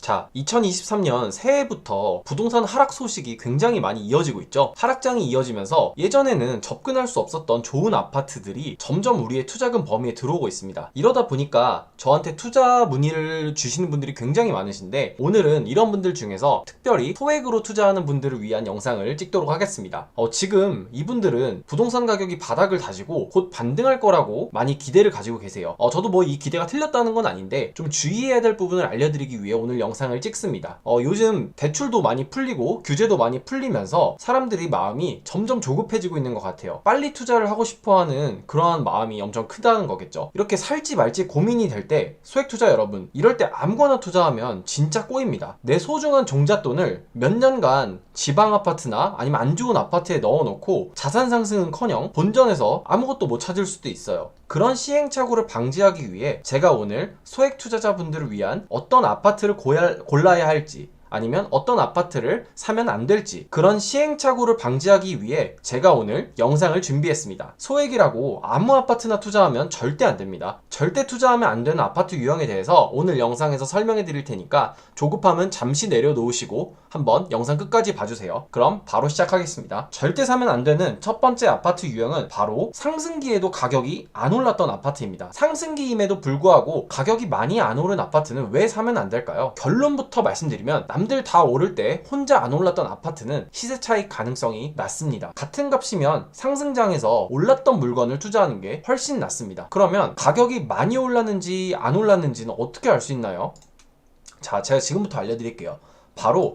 자, 2023년 새해부터 부동산 하락 소식이 굉장히 많이 이어지고 있죠. 하락장이 이어지면서 예전에는 접근할 수 없었던 좋은 아파트들이 점점 우리의 투자금 범위에 들어오고 있습니다. 이러다 보니까 저한테 투자 문의를 주시는 분들이 굉장히 많으신데, 오늘은 이런 분들 중에서 특별히 소액으로 투자하는 분들을 위한 영상을 찍도록 하겠습니다. 지금 이분들은 부동산 가격이 바닥을 다지고 곧 반등할 거라고 많이 기대를 가지고 계세요. 저도 뭐 이 기대가 틀렸다는 건 아닌데, 좀 주의해야 될 부분을 알려드리기 위해 오늘 영상을 찍습니다. 요즘 대출도 많이 풀리고 규제도 많이 풀리면서 사람들이 마음이 점점 조급해지고 있는 것 같아요. 빨리 투자를 하고 싶어하는 그러한 마음이 엄청 크다는 거겠죠. 이렇게 살지 말지 고민이 될 때 소액 투자 여러분, 이럴 때 아무거나 투자하면 진짜 꼬입니다. 내 소중한 종잣돈을 몇 년간 지방 아파트나 아니면 안 좋은 아파트에 넣어놓고 자산 상승은커녕 본전에서 아무것도 못 찾을 수도 있어요. 그런 시행착오를 방지하기 위해 제가 오늘 소액 투자자분들을 위한 어떤 아파트를 골라야 할지, 아니면 어떤 아파트를 사면 안 될지, 그런 시행착오를 방지하기 위해 제가 오늘 영상을 준비했습니다. 소액이라고 아무 아파트나 투자하면 절대 안 됩니다. 절대 투자하면 안 되는 아파트 유형에 대해서 오늘 영상에서 설명해 드릴 테니까 조급함은 잠시 내려놓으시고 한번 영상 끝까지 봐주세요. 그럼 바로 시작하겠습니다. 절대 사면 안 되는 첫 번째 아파트 유형은 바로 상승기에도 가격이 안 올랐던 아파트입니다. 상승기임에도 불구하고 가격이 많이 안 오른 아파트는 왜 사면 안 될까요? 결론부터 말씀드리면, 남들 다 오를 때 혼자 안 올랐던 아파트는 시세 차익 가능성이 낮습니다. 같은 값이면 상승장에서 올랐던 물건을 투자하는 게 훨씬 낫습니다. 그러면 가격이 많이 올랐는지 안 올랐는지는 어떻게 알 수 있나요? 자, 제가 지금부터 알려드릴게요. 바로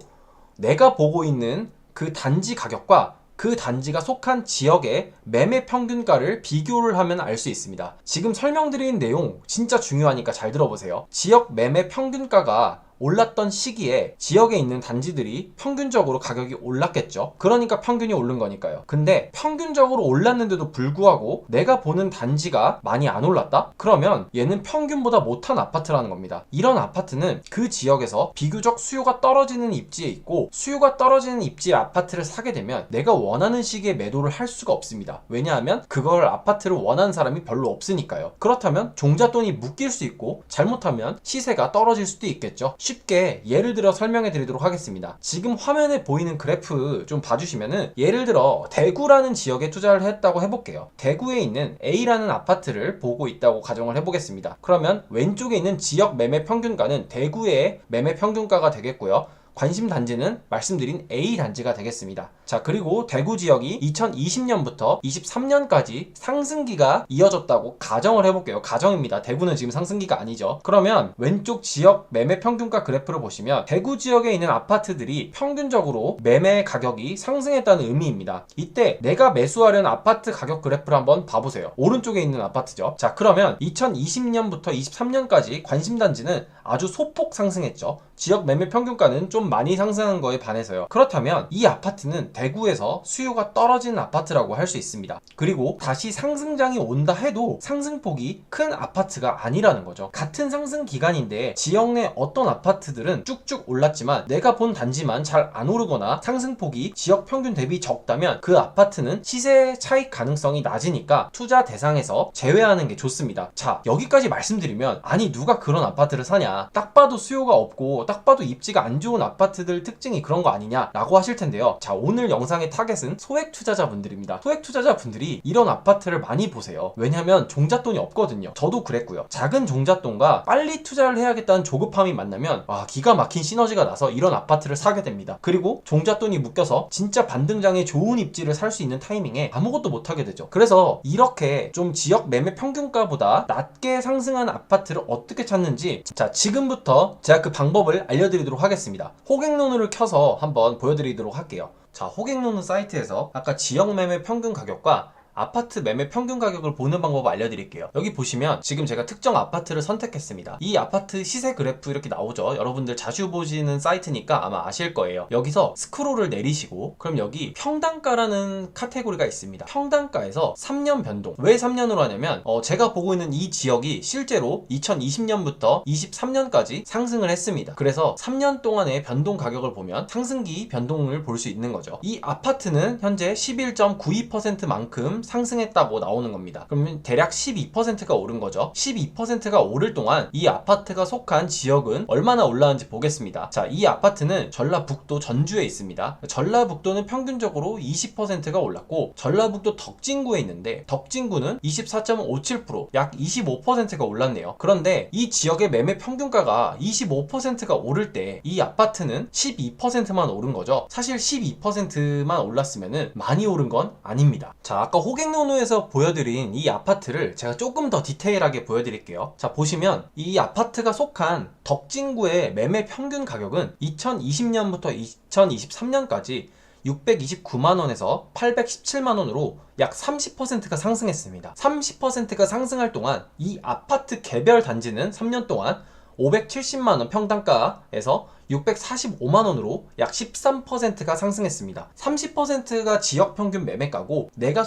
내가 보고 있는 그 단지 가격과 그 단지가 속한 지역의 매매 평균가를 비교를 하면 알 수 있습니다. 지금 설명드린 내용 진짜 중요하니까 잘 들어보세요. 지역 매매 평균가가 올랐던 시기에 지역에 있는 단지들이 평균적으로 가격이 올랐겠죠. 그러니까 평균이 오른 거니까요. 근데 평균적으로 올랐는데도 불구하고 내가 보는 단지가 많이 안 올랐다? 그러면 얘는 평균보다 못한 아파트라는 겁니다. 이런 아파트는 그 지역에서 비교적 수요가 떨어지는 입지에 있고, 수요가 떨어지는 입지의 아파트를 사게 되면 내가 원하는 시기에 매도를 할 수가 없습니다. 왜냐하면 그걸 아파트를 원하는 사람이 별로 없으니까요. 그렇다면 종잣돈이 묶일 수 있고, 잘못하면 시세가 떨어질 수도 있겠죠. 쉽게 예를 들어 설명해 드리도록 하겠습니다. 지금 화면에 보이는 그래프 좀 봐주시면은, 예를 들어 대구라는 지역에 투자를 했다고 해볼게요. 대구에 있는 A라는 아파트를 보고 있다고 가정을 해보겠습니다. 그러면 왼쪽에 있는 지역 매매 평균가는 대구의 매매 평균가가 되겠고요. 관심 단지는 말씀드린 A 단지가 되겠습니다. 자, 그리고 대구 지역이 2020년부터 23년까지 상승기가 이어졌다고 가정을 해볼게요. 가정입니다. 대구는 지금 상승기가 아니죠. 그러면 왼쪽 지역 매매 평균가 그래프를 보시면 대구 지역에 있는 아파트들이 평균적으로 매매 가격이 상승했다는 의미입니다. 이때 내가 매수하려는 아파트 가격 그래프를 한번 봐보세요. 오른쪽에 있는 아파트죠. 자, 그러면 2020년부터 23년까지 관심 단지는 아주 소폭 상승했죠. 지역 매매 평균가는 좀 많이 상승한 거에 반해서요. 그렇다면 이 아파트는 대구에서 수요가 떨어지는 아파트라고 할 수 있습니다. 그리고 다시 상승장이 온다 해도 상승폭이 큰 아파트가 아니라는 거죠. 같은 상승 기간인데 지역 내 어떤 아파트들은 쭉쭉 올랐지만 내가 본 단지만 잘 안 오르거나 상승폭이 지역 평균 대비 적다면 그 아파트는 시세 차익 가능성이 낮으니까 투자 대상에서 제외하는 게 좋습니다. 자, 여기까지 말씀드리면, 아니 누가 그런 아파트를 사냐, 딱 봐도 수요가 없고 딱 봐도 입지가 안 좋은 아파트들 특징이 그런 거 아니냐 라고 하실 텐데요. 자, 오늘 영상의 타겟은 소액 투자자분들입니다. 소액 투자자분들이 이런 아파트를 많이 보세요. 왜냐면 종잣돈이 없거든요. 저도 그랬고요. 작은 종잣돈과 빨리 투자를 해야겠다는 조급함이 만나면 기가 막힌 시너지가 나서 이런 아파트를 사게 됩니다. 그리고 종잣돈이 묶여서 진짜 반등장에 좋은 입지를 살 수 있는 타이밍에 아무것도 못하게 되죠. 그래서 이렇게 좀 지역 매매 평균가보다 낮게 상승한 아파트를 어떻게 찾는지, 자, 지금부터 제가 그 방법을 알려드리도록 하겠습니다. 호갱노누를 켜서 한번 보여드리도록 할게요. 자, 호갱노누 사이트에서 아까 지역 매매 평균 가격과 아파트 매매 평균 가격을 보는 방법을 알려드릴게요. 여기 보시면 지금 제가 특정 아파트를 선택했습니다. 이 아파트 시세 그래프 이렇게 나오죠. 여러분들 자주 보시는 사이트니까 아마 아실 거예요. 여기서 스크롤을 내리시고, 그럼 여기 평단가라는 카테고리가 있습니다. 평단가에서 3년 변동. 왜 3년으로 하냐면 제가 보고 있는 이 지역이 실제로 2020년부터 23년까지 상승을 했습니다. 그래서 3년 동안의 변동 가격을 보면 상승기 변동을 볼 수 있는 거죠. 이 아파트는 현재 11.92%만큼 상승했다고 나오는 겁니다. 그러면 대략 12%가 오른 거죠. 12%가 오를 동안 이 아파트가 속한 지역은 얼마나 올라왔는지 보겠습니다. 자, 이 아파트는 전라북도 전주에 있습니다. 전라북도는 평균적으로 20%가 올랐고 전라북도 덕진구에 있는데 덕진구는 24.57%, 약 25%가 올랐네요. 그런데 이 지역의 매매 평균가가 25%가 오를 때 이 아파트는 12%만 오른 거죠. 사실 12%만 올랐으면 많이 오른 건 아닙니다. 자, 아까 호갱노노에서 보여드린 이 아파트를 제가 조금 더 디테일하게 보여드릴게요. 자, 보시면 이 아파트가 속한 덕진구의 매매 평균 가격은 2020년부터 2023년까지 629만원에서 817만원으로 약 30%가 상승했습니다. 30%가 상승할 동안 이 아파트 개별 단지는 3년 동안 570만원 평당가에서 645만원으로 약 13%가 상승했습니다. 30%가 지역 평균 매매가고 내가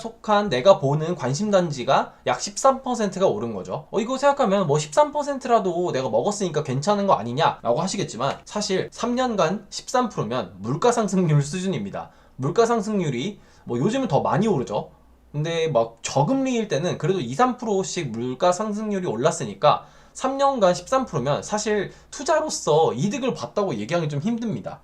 보는 관심단지가 약 13%가 오른 거죠. 이거 생각하면 뭐 13%라도 내가 먹었으니까 괜찮은 거 아니냐 라고 하시겠지만 사실 3년간 13%면 물가 상승률 수준입니다. 물가 상승률이 뭐 요즘은 더 많이 오르죠. 근데 막 저금리일 때는 그래도 2, 3%씩 물가 상승률이 올랐으니까 3년간 13%면 사실 투자로서 이득을 봤다고 얘기하기 좀 힘듭니다.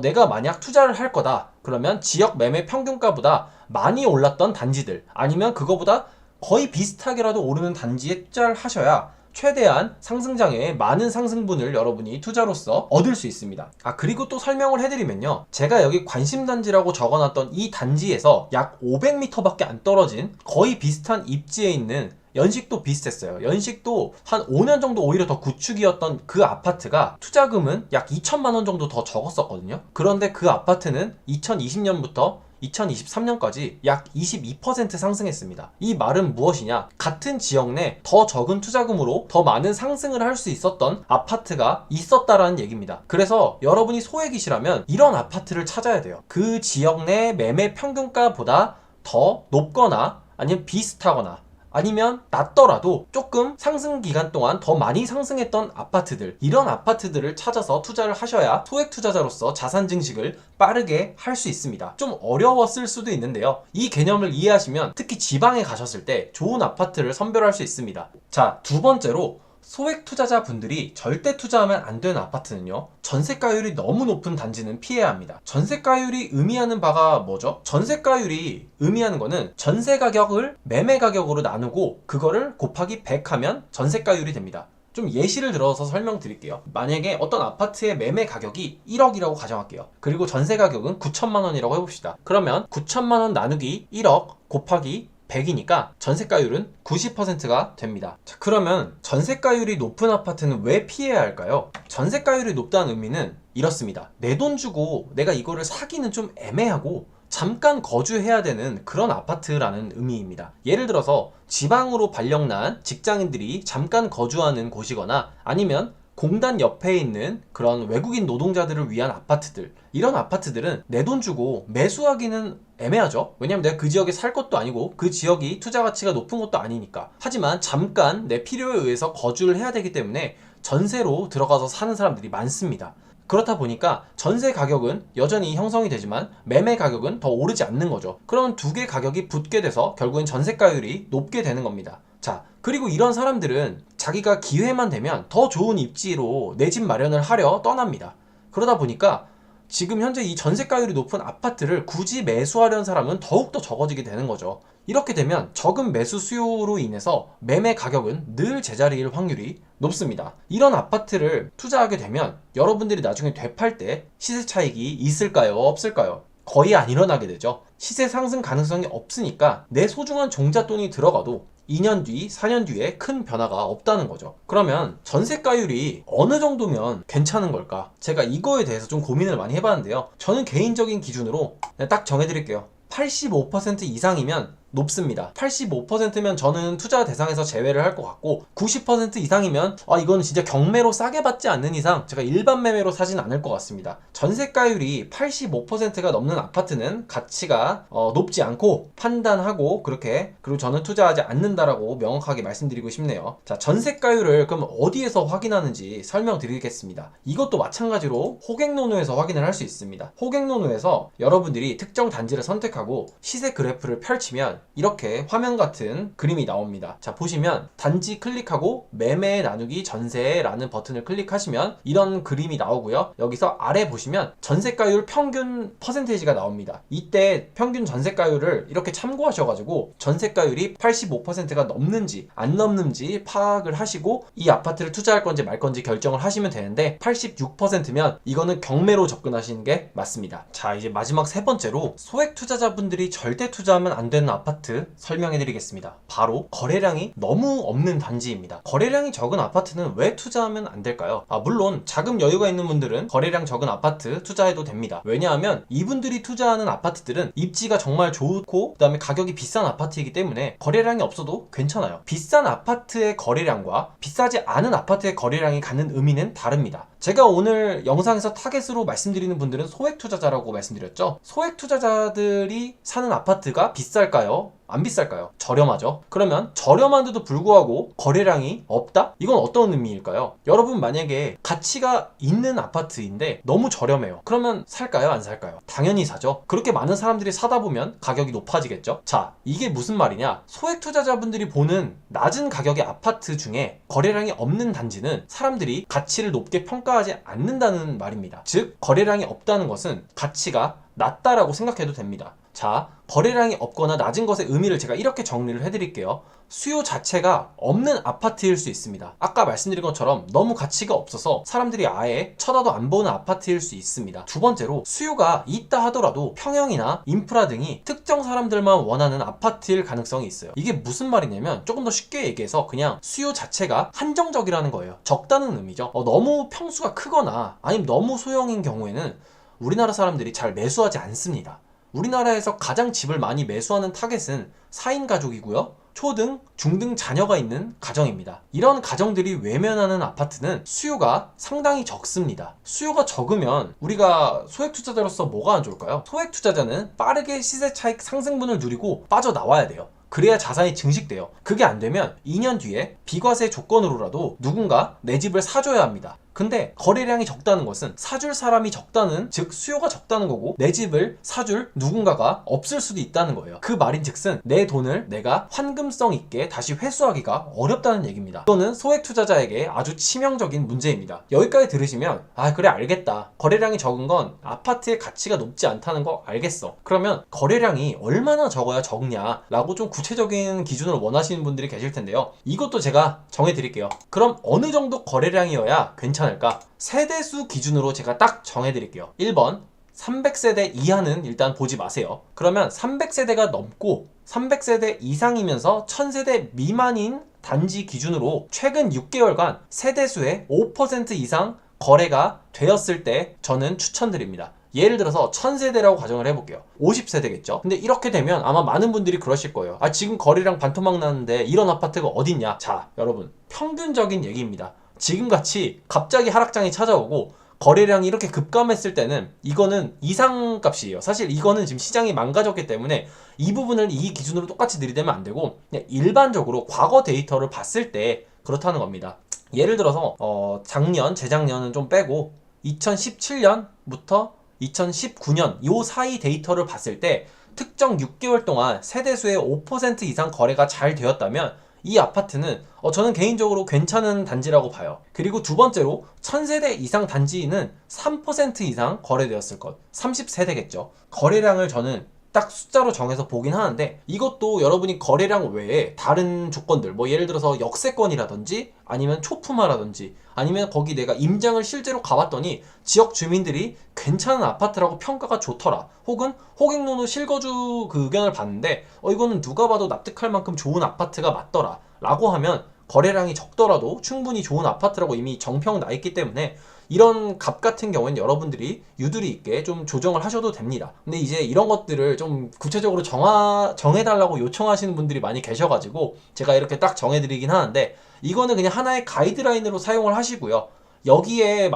내가 만약 투자를 할 거다 그러면 지역 매매 평균가보다 많이 올랐던 단지들 아니면 그거보다 거의 비슷하게라도 오르는 단지에 투자를 하셔야 최대한 상승장에 많은 상승분을 여러분이 투자로서 얻을 수 있습니다. 그리고 또 설명을 해드리면요, 제가 여기 관심단지라고 적어놨던 이 단지에서 약 500m밖에 안 떨어진 거의 비슷한 입지에 있는 연식도 비슷했어요. 연식도 한 5년 정도 오히려 더 구축이었던 그 아파트가 투자금은 약 2천만 원 정도 더 적었었거든요. 그런데 그 아파트는 2020년부터 2023년까지 약 22% 상승했습니다. 이 말은 무엇이냐? 같은 지역 내 더 적은 투자금으로 더 많은 상승을 할 수 있었던 아파트가 있었다라는 얘기입니다. 그래서 여러분이 소액이시라면 이런 아파트를 찾아야 돼요. 그 지역 내 매매 평균가보다 더 높거나 아니면 비슷하거나 아니면 낮더라도 조금 상승 기간 동안 더 많이 상승했던 아파트들, 이런 아파트들을 찾아서 투자를 하셔야 소액 투자자로서 자산 증식을 빠르게 할 수 있습니다. 좀 어려웠을 수도 있는데요, 이 개념을 이해하시면 특히 지방에 가셨을 때 좋은 아파트를 선별할 수 있습니다. 자, 두 번째로 소액 투자자분들이 절대 투자하면 안 되는 아파트는요, 전세가율이 너무 높은 단지는 피해야 합니다. 전세가율이 의미하는 바가 뭐죠? 전세가율이 의미하는 거는 전세 가격을 매매 가격으로 나누고 그거를 곱하기 100 하면 전세가율이 됩니다. 좀 예시를 들어서 설명드릴게요. 만약에 어떤 아파트의 매매 가격이 1억이라고 가정할게요. 그리고 전세 가격은 9천만 원이라고 해봅시다. 그러면 9천만 원 나누기 1억 곱하기 100이니까 전세가율은 90%가 됩니다. 자, 그러면 전세가율이 높은 아파트는 왜 피해야 할까요? 전세가율이 높다는 의미는 이렇습니다. 내 돈 주고 내가 이거를 사기는 좀 애매하고 잠깐 거주해야 되는 그런 아파트라는 의미입니다. 예를 들어서 지방으로 발령난 직장인들이 잠깐 거주하는 곳이거나 아니면 공단 옆에 있는 그런 외국인 노동자들을 위한 아파트들, 이런 아파트들은 내 돈 주고 매수하기는 애매하죠. 왜냐면 내가 그 지역에 살 것도 아니고 그 지역이 투자 가치가 높은 것도 아니니까. 하지만 잠깐 내 필요에 의해서 거주를 해야 되기 때문에 전세로 들어가서 사는 사람들이 많습니다. 그렇다 보니까 전세 가격은 여전히 형성이 되지만 매매 가격은 더 오르지 않는 거죠. 그러면 두 개 가격이 붙게 돼서 결국엔 전세가율이 높게 되는 겁니다. 자, 그리고 이런 사람들은 자기가 기회만 되면 더 좋은 입지로 내 집 마련을 하려 떠납니다. 그러다 보니까 지금 현재 이 전세가율이 높은 아파트를 굳이 매수하려는 사람은 더욱더 적어지게 되는 거죠. 이렇게 되면 적은 매수 수요로 인해서 매매 가격은 늘 제자리일 확률이 높습니다. 이런 아파트를 투자하게 되면 여러분들이 나중에 되팔 때 시세 차익이 있을까요? 없을까요? 거의 안 일어나게 되죠. 시세 상승 가능성이 없으니까 내 소중한 종잣돈이 들어가도 2년 뒤, 4년 뒤에 큰 변화가 없다는 거죠. 그러면 전세가율이 어느 정도면 괜찮은 걸까? 제가 이거에 대해서 좀 고민을 많이 해봤는데요. 저는 개인적인 기준으로 딱 정해드릴게요. 85% 이상이면 높습니다. 85%면 저는 투자 대상에서 제외를 할 것 같고 90% 이상이면 이건 진짜 경매로 싸게 받지 않는 이상 제가 일반 매매로 사진 않을 것 같습니다. 전세가율이 85%가 넘는 아파트는 가치가 높지 않고 판단하고 그리고 저는 투자하지 않는다라고 명확하게 말씀드리고 싶네요. 자, 전세가율을 그럼 어디에서 확인하는지 설명드리겠습니다. 이것도 마찬가지로 호갱노노에서 확인을 할 수 있습니다. 호갱노노에서 여러분들이 특정 단지를 선택하고 시세 그래프를 펼치면 이렇게 화면 같은 그림이 나옵니다. 자, 보시면 단지 클릭하고 매매 나누기 전세라는 버튼을 클릭하시면 이런 그림이 나오고요. 여기서 아래 보시면 전세가율 평균 퍼센테이지가 나옵니다. 이때 평균 전세가율을 이렇게 참고하셔가지고 전세가율이 85%가 넘는지 안 넘는지 파악을 하시고 이 아파트를 투자할 건지 말 건지 결정을 하시면 되는데 86%면 이거는 경매로 접근하시는 게 맞습니다. 자, 이제 마지막 세 번째로 소액 투자자분들이 절대 투자하면 안 되는 아파트 설명해 드리겠습니다. 바로 거래량이 너무 없는 단지입니다. 거래량이 적은 아파트는 왜 투자하면 안 될까요? 물론 자금 여유가 있는 분들은 거래량 적은 아파트 투자해도 됩니다. 왜냐하면 이분들이 투자하는 아파트들은 입지가 정말 좋고 그 다음에 가격이 비싼 아파트이기 때문에 거래량이 없어도 괜찮아요. 비싼 아파트의 거래량과 비싸지 않은 아파트의 거래량이 갖는 의미는 다릅니다. 제가 오늘 영상에서 타겟으로 말씀드리는 분들은 소액 투자자라고 말씀드렸죠. 소액 투자자들이 사는 아파트가 비쌀까요? 안 비쌀까요? 저렴하죠. 그러면 저렴한데도 불구하고 거래량이 없다? 이건 어떤 의미일까요? 여러분 만약에 가치가 있는 아파트인데 너무 저렴해요. 그러면 살까요? 안 살까요? 당연히 사죠. 그렇게 많은 사람들이 사다 보면 가격이 높아지겠죠. 자, 이게 무슨 말이냐? 소액 투자자분들이 보는 낮은 가격의 아파트 중에 거래량이 없는 단지는 사람들이 가치를 높게 평가하지 않는다는 말입니다. 즉, 거래량이 없다는 것은 가치가 낮다라고 생각해도 됩니다. 자, 거래량이 없거나 낮은 것의 의미를 제가 이렇게 정리를 해드릴게요. 수요 자체가 없는 아파트일 수 있습니다. 아까 말씀드린 것처럼 너무 가치가 없어서 사람들이 아예 쳐다도 안 보는 아파트일 수 있습니다. 두 번째로, 수요가 있다 하더라도 평형이나 인프라 등이 특정 사람들만 원하는 아파트일 가능성이 있어요. 이게 무슨 말이냐면 조금 더 쉽게 얘기해서 그냥 수요 자체가 한정적이라는 거예요. 적다는 의미죠. 너무 평수가 크거나 아니면 너무 소형인 경우에는 우리나라 사람들이 잘 매수하지 않습니다. 우리나라에서 가장 집을 많이 매수하는 타겟은 4인 가족이고요. 초등, 중등 자녀가 있는 가정입니다. 이런 가정들이 외면하는 아파트는 수요가 상당히 적습니다. 수요가 적으면 우리가 소액 투자자로서 뭐가 안 좋을까요? 소액 투자자는 빠르게 시세 차익 상승분을 누리고 빠져나와야 돼요. 그래야 자산이 증식돼요. 그게 안 되면 2년 뒤에 비과세 조건으로라도 누군가 내 집을 사줘야 합니다. 근데 거래량이 적다는 것은 사줄 사람이 적다는, 즉 수요가 적다는 거고 내 집을 사줄 누군가가 없을 수도 있다는 거예요. 그 말인즉슨 내 돈을 내가 환금성 있게 다시 회수하기가 어렵다는 얘기입니다. 이거는 소액 투자자에게 아주 치명적인 문제입니다. 여기까지 들으시면 그래 알겠다. 거래량이 적은 건 아파트의 가치가 높지 않다는 거 알겠어. 그러면 거래량이 얼마나 적어야 적냐라고 좀 구체적인 기준을 원하시는 분들이 계실 텐데요. 이것도 제가 정해드릴게요. 그럼 어느 정도 거래량이어야 괜찮을까? 세대수 기준으로 제가 딱 정해드릴게요. 1번 300세대 이하는 일단 보지 마세요. 그러면 300세대가 넘고 300세대 이상이면서 1000세대 미만인 단지 기준으로 최근 6개월간 세대수의 5% 이상 거래가 되었을 때 저는 추천드립니다. 예를 들어서 1000세대라고 가정을 해볼게요. 50세대겠죠. 근데 이렇게 되면 아마 많은 분들이 그러실 거예요. 지금 거래량 반토막 나는데 이런 아파트가 어딨냐? 자, 여러분, 평균적인 얘기입니다. 지금같이 갑자기 하락장이 찾아오고 거래량이 이렇게 급감했을 때는 이거는 이상값이에요. 사실 이거는 지금 시장이 망가졌기 때문에 이 부분을 이 기준으로 똑같이 들이대면 안 되고 그냥 일반적으로 과거 데이터를 봤을 때 그렇다는 겁니다. 예를 들어서 작년, 재작년은 좀 빼고 2017년부터 2019년 요 사이 데이터를 봤을 때 특정 6개월 동안 세대수의 5% 이상 거래가 잘 되었다면 이 아파트는 저는 개인적으로 괜찮은 단지라고 봐요. 그리고 두 번째로 1000세대 이상 단지는 3% 이상 거래되었을 것, 30세대겠죠. 거래량을 저는 딱 숫자로 정해서 보긴 하는데 이것도 여러분이 거래량 외에 다른 조건들, 뭐 예를 들어서 역세권이라든지 아니면 초품화라든지 아니면 거기 내가 임장을 실제로 가봤더니 지역 주민들이 괜찮은 아파트라고 평가가 좋더라, 혹은 호갱노노 실거주 그 의견을 봤는데 이거는 누가 봐도 납득할 만큼 좋은 아파트가 맞더라 라고 하면 거래량이 적더라도 충분히 좋은 아파트라고 이미 정평 나 있기 때문에 이런 값 같은 경우에는 여러분들이 유두리 있게 좀 조정을 하셔도 됩니다. 근데 이제 이런 것들을 좀 구체적으로 정해달라고 요청하시는 분들이 많이 계셔가지고 제가 이렇게 딱 정해드리긴 하는데 이거는 그냥 하나의 가이드라인으로 사용을 하시고요. 여기에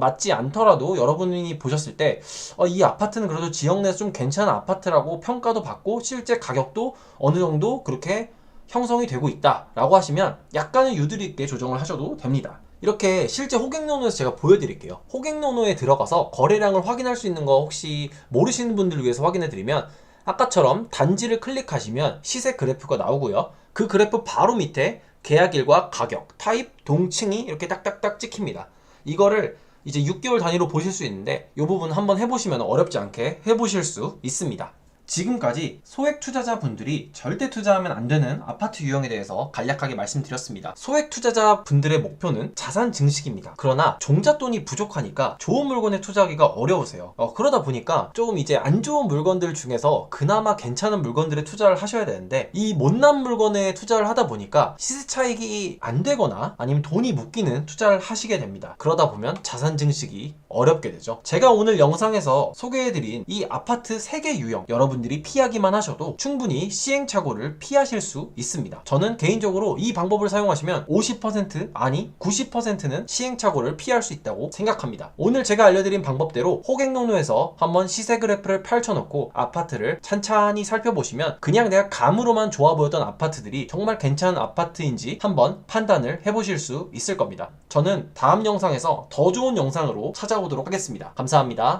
맞지 않더라도 여러분이 보셨을 때 이 아파트는 그래도 지역 내에서 좀 괜찮은 아파트라고 평가도 받고 실제 가격도 어느 정도 그렇게 형성이 되고 있다 라고 하시면 약간의 유두리 있게 조정을 하셔도 됩니다. 이렇게 실제 호갱노노에서 제가 보여드릴게요. 호갱노노에 들어가서 거래량을 확인할 수 있는 거 혹시 모르시는 분들을 위해서 확인해 드리면 아까처럼 단지를 클릭하시면 시세 그래프가 나오고요. 그 그래프 바로 밑에 계약일과 가격, 타입, 동층이 이렇게 딱딱딱 찍힙니다. 이거를 이제 6개월 단위로 보실 수 있는데 이 부분 한번 해보시면 어렵지 않게 해보실 수 있습니다. 지금까지 소액 투자자분들이 절대 투자하면 안 되는 아파트 유형에 대해서 간략하게 말씀드렸습니다. 소액 투자자분들의 목표는 자산 증식입니다. 그러나 종잣돈이 부족하니까 좋은 물건에 투자하기가 어려우세요. 그러다 보니까 조금 이제 안 좋은 물건들 중에서 그나마 괜찮은 물건들에 투자를 하셔야 되는데 이 못난 물건에 투자를 하다 보니까 시세 차익이 안 되거나 아니면 돈이 묶이는 투자를 하시게 됩니다. 그러다 보면 자산 증식이 어렵게 되죠. 제가 오늘 영상에서 소개해드린 이 아파트 3개 유형 여러분들이 피하기만 하셔도 충분히 시행착오를 피하실 수 있습니다. 저는 개인적으로 이 방법을 사용하시면 50% 아니 90%는 시행착오를 피할 수 있다고 생각합니다. 오늘 제가 알려드린 방법대로 호갱노노에서 한번 시세 그래프를 펼쳐놓고 아파트를 찬찬히 살펴보시면 그냥 내가 감으로만 좋아 보였던 아파트들이 정말 괜찮은 아파트인지 한번 판단을 해보실 수 있을 겁니다. 저는 다음 영상에서 더 좋은 영상으로 찾아오도록 하겠습니다. 감사합니다.